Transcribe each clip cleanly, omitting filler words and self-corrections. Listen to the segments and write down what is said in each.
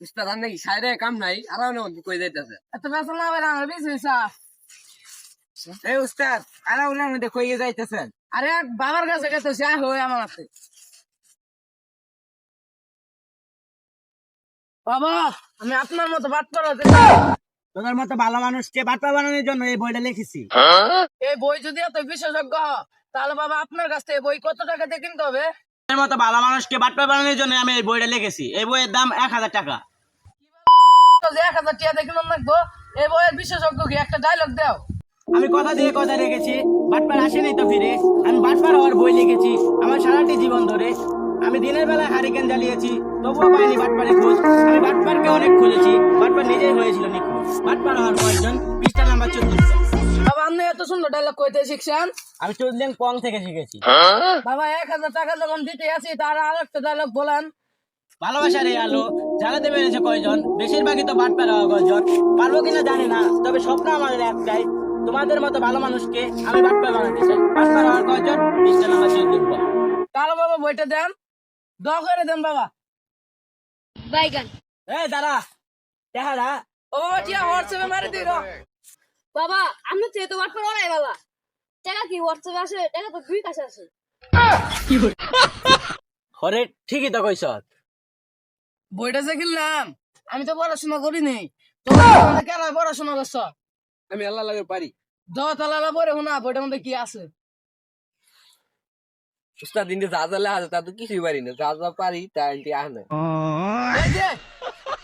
উস্তাদ আর নাকি সাইডে কাম নাই আরাম কই যাইতেছে। এত বেসন না বের আমার বিশ এই উস্তাদ আরাম মধ্যে কই যাইতেছেন? আরে বাবার কাছে গেছে সে হয়ে আমার আছে। বাবা আমি আপনার মতো বাদ করাতে তোদের মতো ভালো মানুষকে বাটপা বানানোর জন্য এই বইটা লিখেছি। এই বই যদি এত বিশেষজ্ঞ হয়, তাহলে বাবা আপনার কাছ থেকে বই কত টাকা দিয়ে কিনতে হবে? তোদের মতো ভালো মানুষকে বাটপা বানানোর জন্য আমি এই বইটা লিখেছি। এই বইয়ের দাম 1000 টাকা। 1000 টাকা দিয়ে কিনুন লাগবো। এই বইয়ের বিশেষজ্ঞ কি একটা ডায়লগ দাও। আমি কথা দিয়ে কথা রেখেছি, বাটপার আসেনি তো ফিরে। আমি বাটপার হওয়ার বই লিখেছি আমার সারাটি জীবন ধরে। আমি দিনের বেলায় হারিকেন জ্বালিয়েছি, তবুও পাইনি বাটপারে খোঁজ। আমি বাটপারকে অনেক খুঁজেছি, বাটপার নিজেই হয়েছিল নিখোঁজ। বাটপার হওয়ার কয়েকজন, পৃষ্ঠা নাম্বার 14। বাবা আপনি এত সুন্দর ডায়লগ কইতে শিখছেন? আমি চুদলেন পং থেকে শিখেছি। বাবা 1000 টাকা যখন দিতে আছি তার আর একটা ডায়লগ বলেন। ভালোবাসার এই আলো জ্বালাতে পেরেছে কয়জন, বেশিরভাগই তো বাটপার হওয়া কয়জন। পারবো কিনা জানি না, তবে স্বপ্ন আমাদের একটাই, তোমাদের মতো ভালো মানুষকে আমি বাটপার বানাতে চাই। বাটপার হওয়ার কয়জন, পৃষ্ঠা নাম্বার 14। তাহলে বাবা বইটা দেন, দয়া করে দেন বাবা। বাইগান এই দাঁড়া, দেখা দা। ও বাবা টিয়া হোয়াটসঅ্যাপে মারি দিই দাও। বাবা আমি তো এত বাট পড়াই বাবা টাকা কি হোয়াটসঅ্যাপে আসে টাকা তো দুই কাছে আসে হরে ঠিকই তো কইছ। বইটা যে কিনলাম আমি তো পড়াশোনা করিনি, তোমার কেন পড়াশোনা করছ? আমি আল্লাহ লাগে পারি। দতালা পড়ে শোনা বইটার মধ্যে কি আছে। উস্তাদ দিন যা যা লেখা তা তো কিছুই পারি না, যা যা পারি তা এনটি আনে। এই যে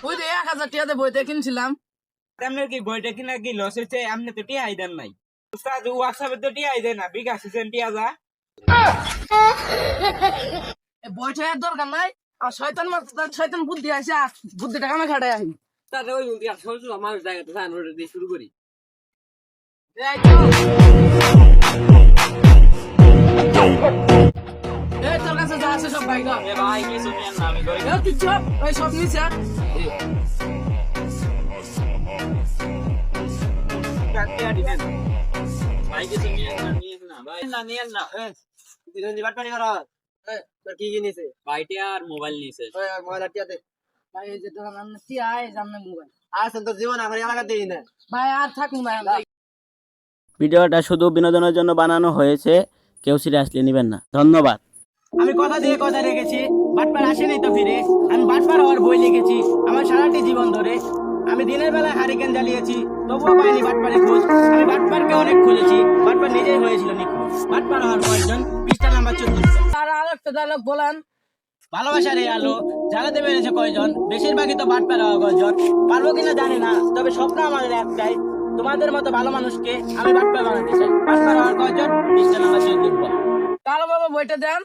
ওই যে 1000 টাকা দিয়ে বইটা কিনছিলাম। আপনার কি বইটা কিনা কি লস হয়েছে? আপনি তো টিয়াই দেন নাই। উস্তাদ হোয়াটসঅ্যাপে তো টিয়াই দেয় না, বিকাশ হোসেন টিয়া যা। এই বইটা এর দরকার নাই, আর শয়তান বুদ্ধি আছে, বুদ্ধিটা কামে খাটাই আহি। তাহলে ওই সরল মানুষ জায়গাতে যান, ওটা দিয়ে শুরু করি। এই তো। এই তোর কাছে যা আছে সব বাইক। এ ভাই কি শুনিয়েন না, আমি কই তুই চপ ওই সব নিচে। টিয়া দিবেন। ভাই কি শুনিয়েন না, নিয়েন না ভাই, না নিয়েন না। এ দিন দিবাট পানি করা। তোর কি কি নিছে? ভাইটি আর মোবাইল নিছে। ওই মোবাইল টিয়া দে। ভাই এই যে তোর নাম কি আয় জানলে মোবাইল। আসেন তোর জীবন আমার এলাকা দেই না। ভাই আর থাকুন ভাই। ভিডিওটা শুধু বিনোদনের জন্য বানানো হয়েছে, কেউ সিরিয়াসলি নেবেন না। ধন্যবাদ। আমি কথা দিয়ে কথা রেখেছি, বাটপার আসেনি তো ফিরে। আমি বাটপার হওয়ার বই লিখেছি আমার সারাটি জীবন ধরে। আমি দিনের বেলায় হারিকেন জ্বালিয়েছি, তবুও পাইনি বাটপারে খোঁজ। আমি বাটপারকে অনেক খুঁজেছি, বাটপার নিজেই হয়েছিল নিখোঁজ। বাটপার হওয়ার কয়েকজন, পৃষ্ঠা নাম্বার 14। আর আরেকটা ডায়লগ বলেন। ভালোবাসার এই আলো জ্বালাতে পেরেছে কয়জন, বেশিরভাগই তো বাটপার হওয়া কয়জন। পারবো কিনা জানি না, তবে স্বপ্ন আমাদের একটাই, তোমাদের মতো ভালো মানুষকে আমি বাটপার বানাতে চাই। বাটপার হওয়ার কয়জন, পৃষ্ঠা নাম্বার 14। তাহলে বাবা বইটা দেন,